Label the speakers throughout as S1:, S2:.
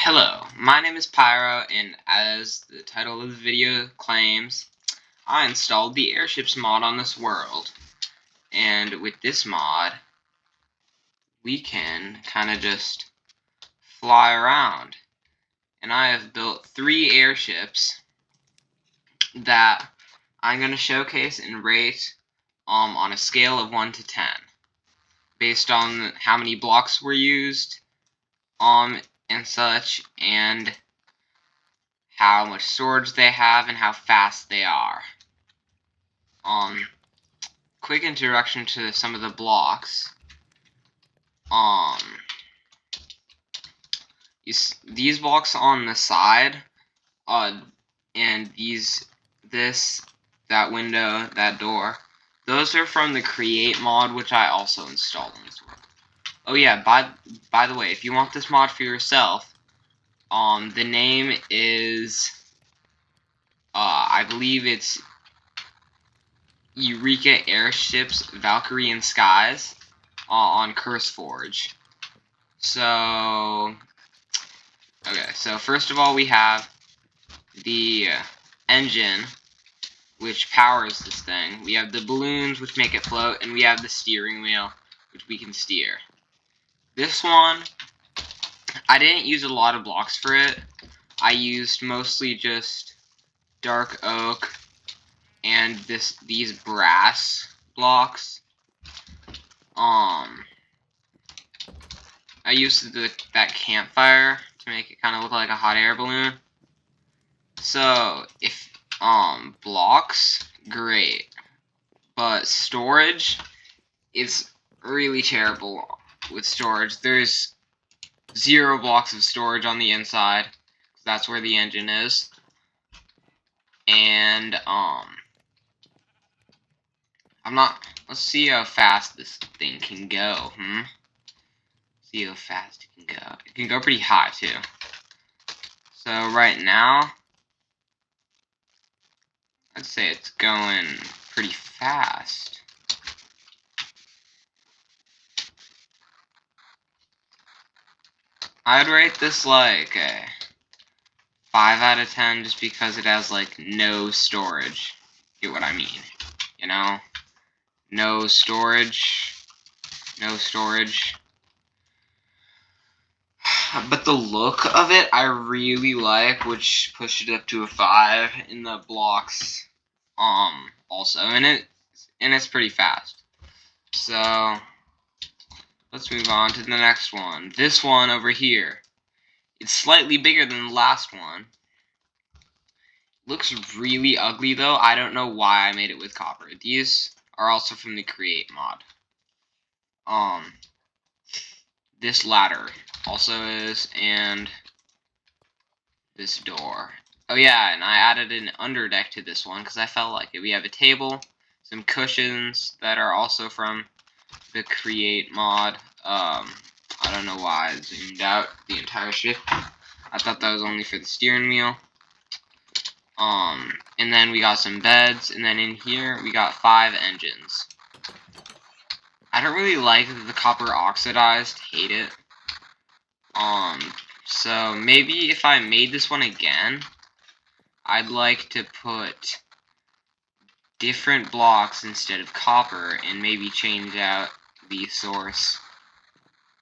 S1: Hello, my name is Pyro, and as the title of the video claims, I installed the Airships mod on this world. And with this mod, we can kind of just fly around. And I have built 3 airships that I'm going to showcase and rate on a scale of 1 to 10. Based on how many blocks were used, and such, and how much storage they have, and how fast they are. Quick introduction to some of the blocks. These blocks on the side, and that window, that door, those are from the Create mod, which I also installed in this world. Oh yeah, by the way, if you want this mod for yourself, the name is, I believe it's Eureka Airships, Valkyrie and Skies, on CurseForge. So, okay, so first of all we have the engine, which powers this thing. We have the balloons, which make it float, and we have the steering wheel, which we can steer. This one, I didn't use a lot of blocks for it. I used mostly just dark oak and these brass blocks. I used that campfire to make it kind of look like a hot air balloon. So if blocks, great, but storage is really terrible with storage. There's 0 blocks of storage on the inside. That's where the engine is. And let's see how fast this thing can go. See how fast it can go. It can go pretty high too. So right now, I'd say it's going pretty fast. I'd rate this like a 5 out of 10 just because it has like no storage. Get what I mean? You know? No storage. No storage. But the look of it I really like, which pushed it up to a 5 in the blocks. Also, and it's pretty fast. So let's move on to the next one. This one over here. It's slightly bigger than the last one. Looks really ugly though. I don't know why I made it with copper. These are also from the Create mod. This ladder also is, and this door. Oh yeah, and I added an underdeck to this one because I felt like it. We have a table, some cushions that are also from the Create mod. I don't know why I zoomed out the entire ship. I thought that was only for the steering wheel. And then we got some beds, and then in here we got 5 engines. I don't really like the copper oxidized, hate it. So maybe if I made this one again, I'd like to put different blocks instead of copper, and maybe change out the source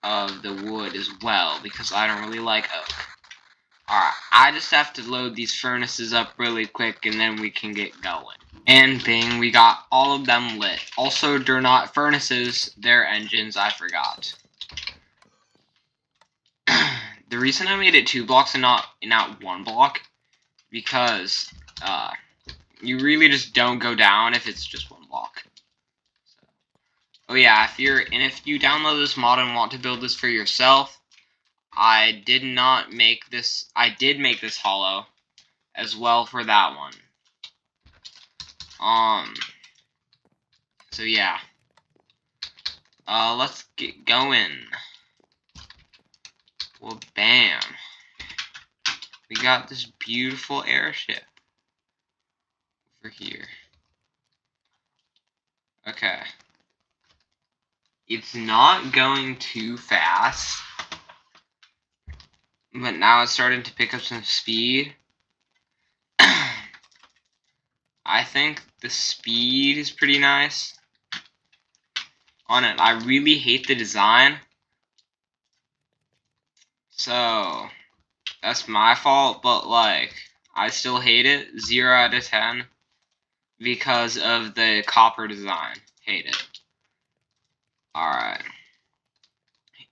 S1: of the wood as well, because I don't really like oak. Alright, I just have to load these furnaces up really quick, and then we can get going. And bing, we got all of them lit. Also, they're not furnaces, they're engines, I forgot. The reason I made it 2 blocks and not 1 block, because you really just don't go down if it's just 1 block. So, oh yeah, if you download this mod and want to build this for yourself, I did make this hollow as well for that one. So yeah. Let's get going. Well, bam. We got this beautiful airship over here. Okay. It's not going too fast. but now it's starting to pick up some speed. I think the speed is pretty nice on it. I really hate the design, so that's my fault, but like, I still hate it. 0 out of 10 because of the copper design. Hate it. Alright.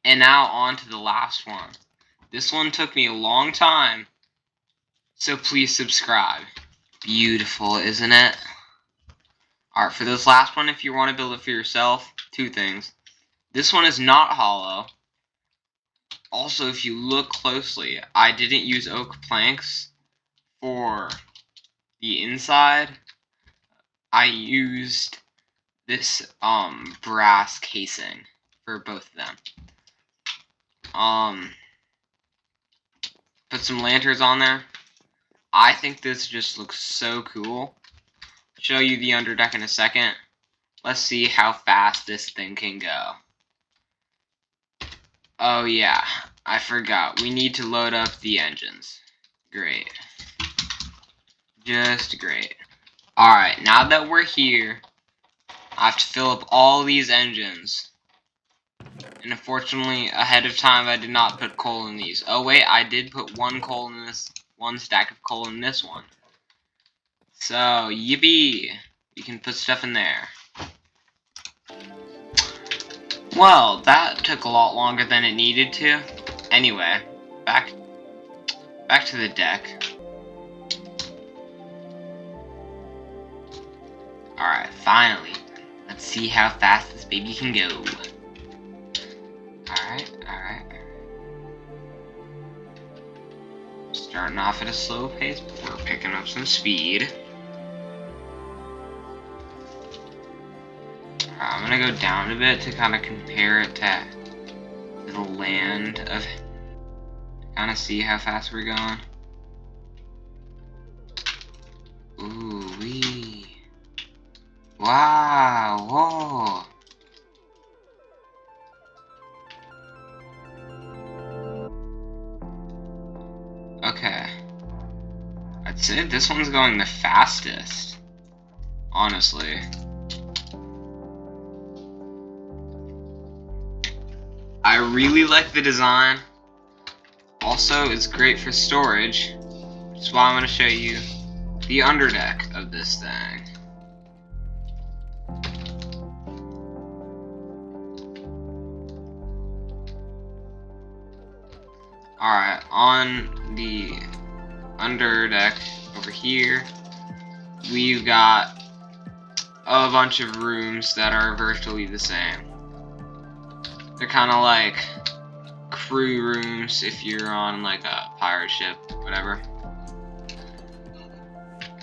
S1: And now on to the last one. This one took me a long time, so please subscribe. Beautiful, isn't it? Alright, for this last one, if you want to build it for yourself, 2 things. This one is not hollow. Also, if you look closely, I didn't use oak planks for the inside. I used this brass casing for both of them. Put some lanterns on there. I think this just looks so cool. Show you the underdeck in a second. Let's see how fast this thing can go. Oh yeah, I forgot. We need to load up the engines. Great. Just great. Alright, now that we're here, I have to fill up all these engines. And unfortunately, ahead of time, I did not put coal in these. Oh wait, I did put 1 coal in this, 1 stack of coal in this one. So, yippee! We can put stuff in there. Well, that took a lot longer than it needed to. Anyway, back to the deck. Alright, finally. Let's see how fast this baby can go. Alright. Starting off at a slow pace, but we're picking up some speed. I'm gonna go down a bit to kind of compare it to the land of, kind of see how fast we're going. Ooh wee! Wow! Whoa! Okay. I'd say this one's going the fastest, honestly. I really like the design. Also, it's great for storage, which is why I'm going to show you the underdeck of this thing. Alright, on the underdeck over here, we've got a bunch of rooms that are virtually the same. They're kind of like crew rooms if you're on like a pirate ship, whatever.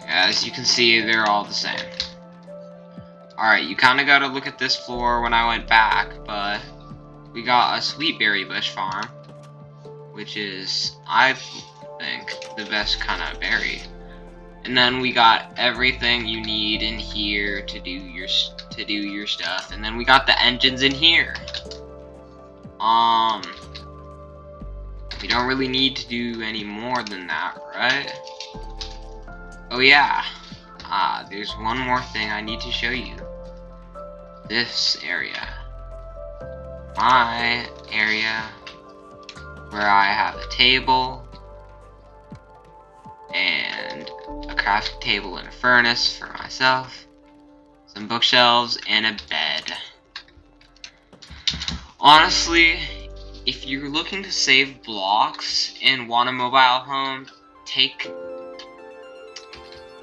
S1: As you can see, they're all the same. Alright, you kind of got to look at this floor when I went back, but we got a sweet berry bush farm, which is, I think, the best kind of berry. And then we got everything you need in here to do your stuff. And then we got the engines in here. We don't really need to do any more than that, right? Oh yeah. There's one more thing I need to show you. This area. My area where I have a table and a crafting table and a furnace for myself, some bookshelves, and a bed. Honestly, if you're looking to save blocks and want a mobile home,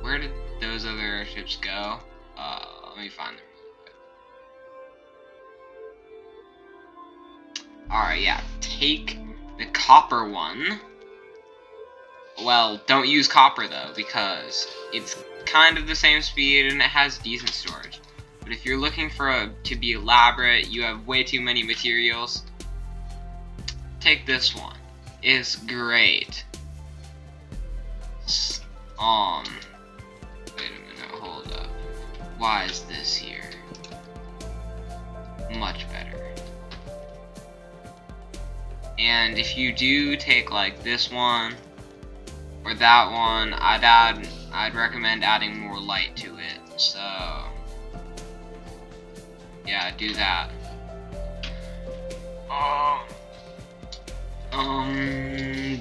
S1: where did those other airships go? Let me find them real quick. Alright, yeah, take the copper one. Well, don't use copper though, because it's kind of the same speed and it has decent storage. But if you're looking for to be elaborate, you have way too many materials, take this one. It's great. Wait a minute, hold up. Why is this here? Much better. And if you do take like this one or that one, I'd recommend adding more light to it. So yeah, do that.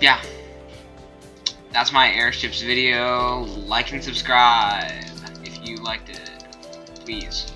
S1: Yeah. That's my Airships video. Like and subscribe if you liked it, please.